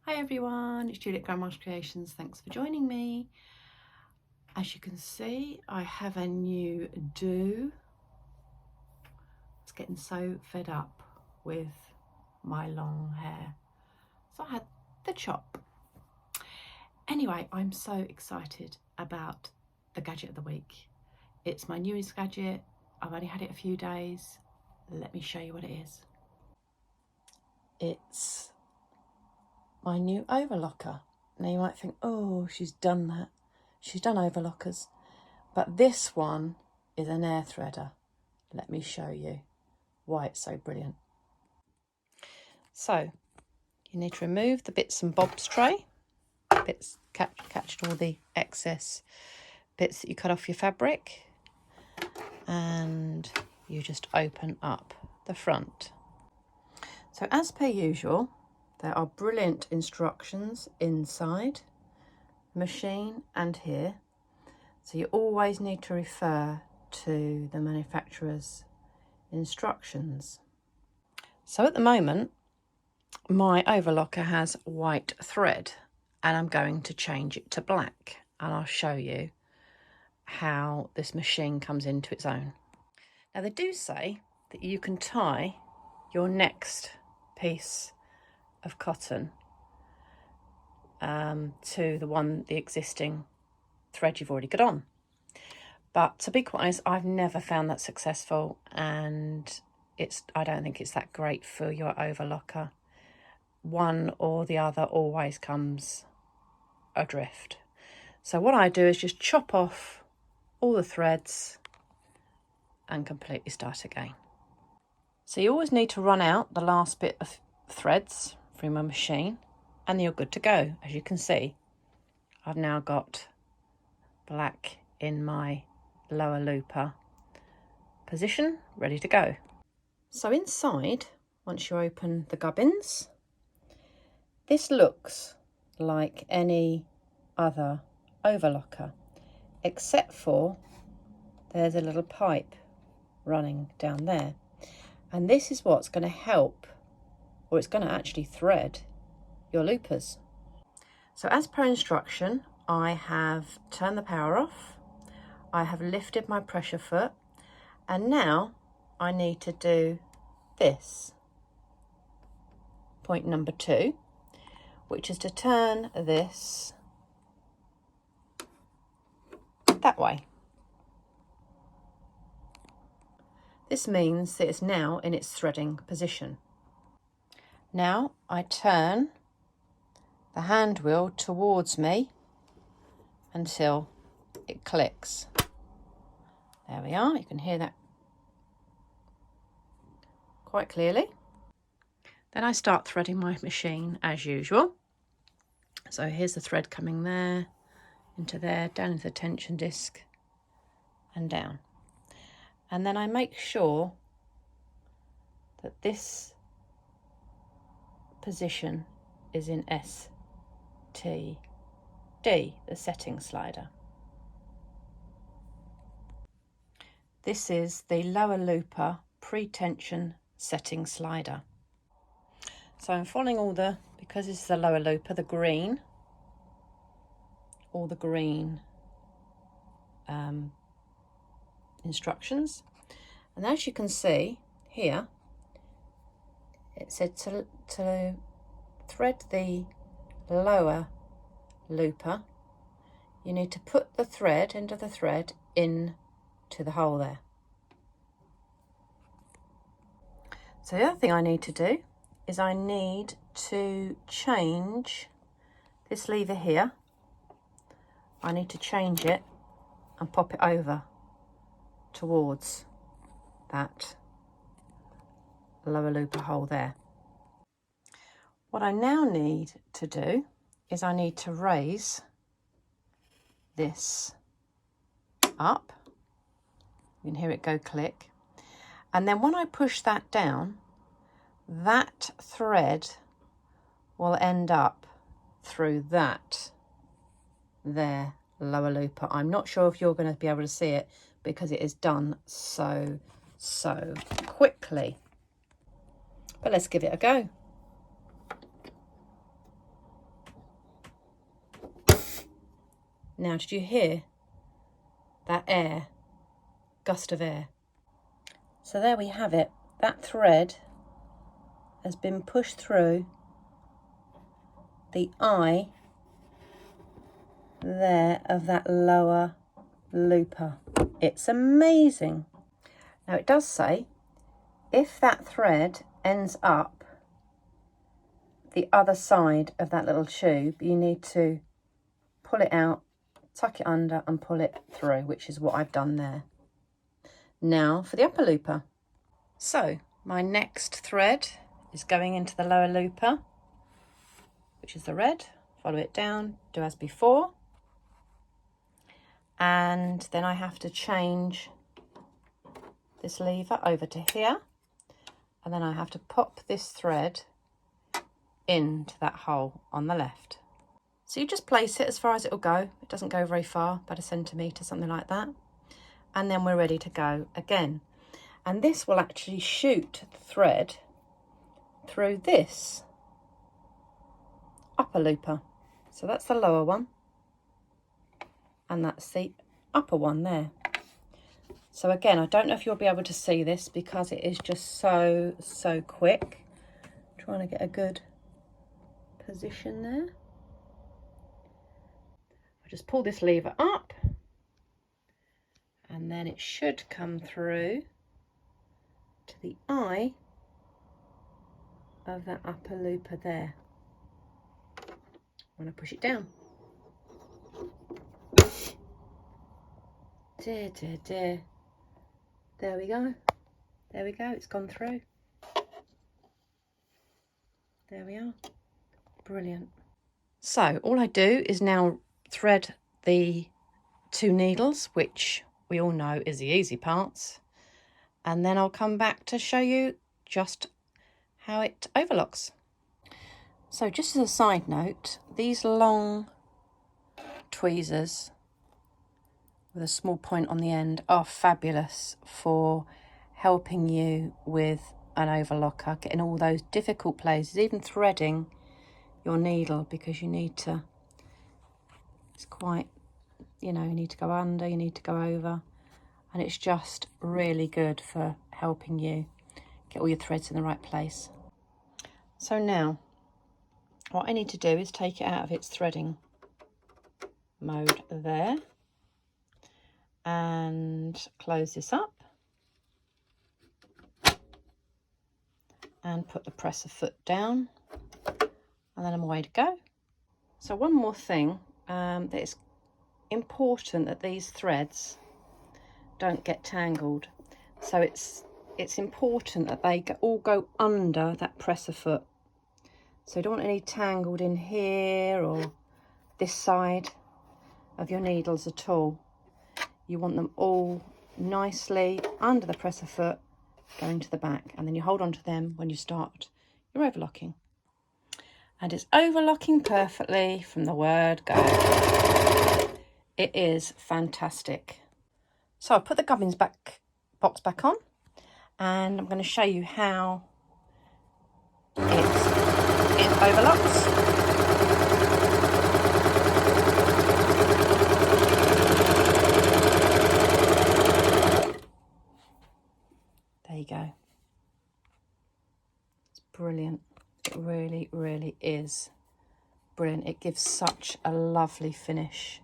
Hi everyone, it's Juliet Grandma's Creations. Thanks for joining me. As you can see, I have a new do. It's getting so fed up with my long hair, so I had the chop. Anyway, I'm so excited about the gadget of the week. It's my newest gadget. I've only had it a few days. Let me show you what it is. It's my new overlocker. Now you might think, oh, she's done that. She's done overlockers. But this one is an air threader. Let me show you why it's so brilliant. So you need to remove the bits and bobs tray. Bits catched all the excess bits that you cut off your fabric. And you just open up the front. So as per usual, there are brilliant instructions inside the machine and here. So you always need to refer to the manufacturer's instructions. So at the moment, my overlocker has white thread and I'm going to change it to black, and I'll show you how this machine comes into its own. Now they do say that you can tie your next piece of cotton to the existing thread you've already got on. But to be quite honest, I've never found that successful, and I don't think it's that great for your overlocker. One or the other always comes adrift. So what I do is just chop off all the threads and completely start again. So you always need to run out the last bit of threads from my machine and you're good to go. As you can see, I've now got black in my lower looper position, ready to go. So inside, once you open the gubbins, this looks like any other overlocker, except for there's a little pipe running down there. And this is what's going to help, or it's going to actually thread your loopers. So as per instruction, I have turned the power off. I have lifted my pressure foot, and now I need to do this. Point number 2, which is to turn this that way. This means that it's now in its threading position. Now I turn the hand wheel towards me until it clicks. There we are, you can hear that quite clearly. Then I start threading my machine as usual. So here's the thread coming there, into there, down into the tension disc and down. And then I make sure that this position is in STD, the setting slider. This is the lower looper pre-tension setting slider. So I'm following because this is the lower looper, all the green instructions. And as you can see here, it said to thread the lower looper, you need to put the end of the thread in to the hole there. So the other thing I need to do is I need to change this lever here. I need to change it and pop it over towards that lower looper hole there. What I now need to do is I need to raise this up. You can hear it go click. And then when I push that down, that thread will end up through that there lower looper. I'm not sure if you're going to be able to see it because it is done so quickly. But let's give it a go. Now, did you hear that air, gust of air? So there we have it. That thread has been pushed through the eye there of that lower looper. It's amazing. Now it does say if that thread ends up the other side of that little tube, you need to pull it out, tuck it under and pull it through, which is what I've done there. Now for the upper looper. So my next thread is going into the lower looper, which is the red. Follow it down, do as before. And then I have to change this lever over to here. And then I have to pop this thread into that hole on the left. So you just place it as far as it'll go. It doesn't go very far, about 1 centimetre, something like that. And then we're ready to go again. And this will actually shoot the thread through this upper looper. So that's the lower one. And that's the upper one there. So again, I don't know if you'll be able to see this because it is just so quick. Trying to get a good position there. I just pull this lever up and then it should come through to the eye of that upper looper there. When I push it down. Dear, dear, dear. There we go. There we go. It's gone through. There we are. Brilliant. So all I do is now thread the 2 needles, which we all know is the easy parts. And then I'll come back to show you just how it overlocks. So just as a side note, these long tweezers with a small point on the end are fabulous for helping you with an overlocker, getting all those difficult places, even threading your needle, because you need to, it's quite, you know, you need to go under, you need to go over, and it's just really good for helping you get all your threads in the right place. So now what I need to do is take it out of its threading mode there and close this up and put the presser foot down, and then I'm away to go. So one more thing, that it's important that these threads don't get tangled. So it's important that they all go under that presser foot. So you don't want any tangled in here or this side of your needles at all. You want them all nicely under the presser foot, going to the back, and then you hold on to them when you start your overlocking. And it's overlocking perfectly from the word go. It is fantastic. So I put the gubbins box back on, and I'm going to show you how it overlocks. There you go. It's brilliant. It really, really is brilliant. It gives such a lovely finish.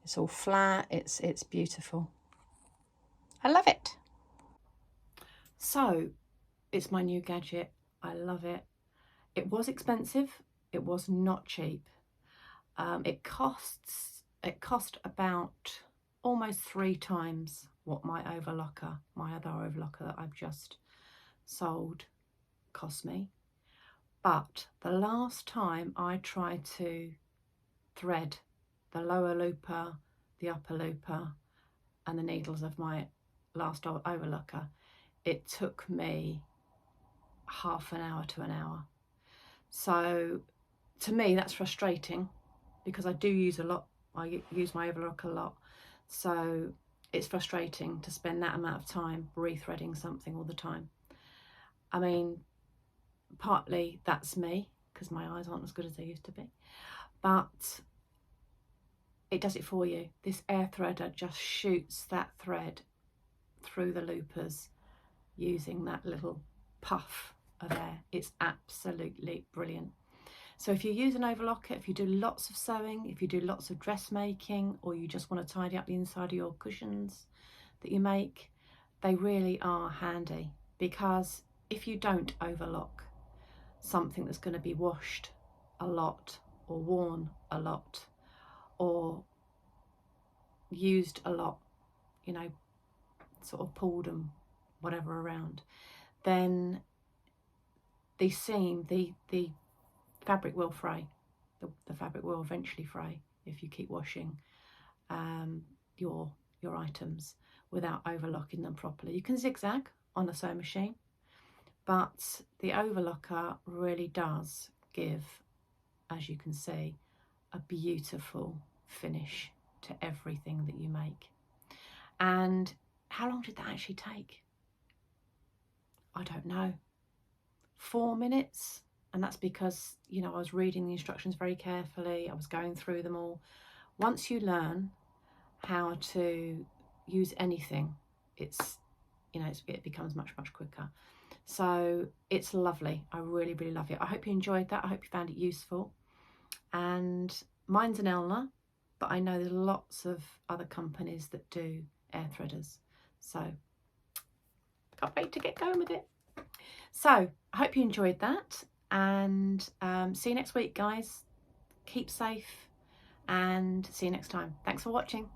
It's all flat. It's beautiful. I love it. So it's my new gadget. I love it. It was expensive. It was not cheap. It cost about almost 3 times what my other overlocker that I've just sold cost me. But the last time I tried to thread the lower looper, the upper looper and the needles of my last overlocker, it took me half an hour to an hour. So to me that's frustrating, because I do use a lot. I use my overlocker a lot, so it's frustrating to spend that amount of time rethreading something all the time. I mean, partly that's me, because my eyes aren't as good as they used to be, but it does it for you. This air threader just shoots that thread through the loopers using that little puff of air. It's absolutely brilliant. So if you use an overlocker, if you do lots of sewing, if you do lots of dressmaking, or you just want to tidy up the inside of your cushions that you make, they really are handy, because if you don't overlock something that's going to be washed a lot or worn a lot or used a lot, you know, sort of pulled and whatever around, then the seam, the fabric will fray. The fabric will eventually fray if you keep washing your items without overlocking them properly. You can zigzag on a sewing machine, but the overlocker really does give, as you can see, a beautiful finish to everything that you make. And how long did that actually take? I don't know. 4 minutes. And that's because, you know, I was reading the instructions very carefully. I was going through them all. Once you learn how to use anything, it's, you know, it becomes much, much quicker. So it's lovely. I really, really love it. I hope you enjoyed that. I hope you found it useful. And mine's an Elna, but I know there's lots of other companies that do air threaders. So can't wait to get going with it. So I hope you enjoyed that, and see you next week, guys. Keep safe and see you next time. Thanks for watching.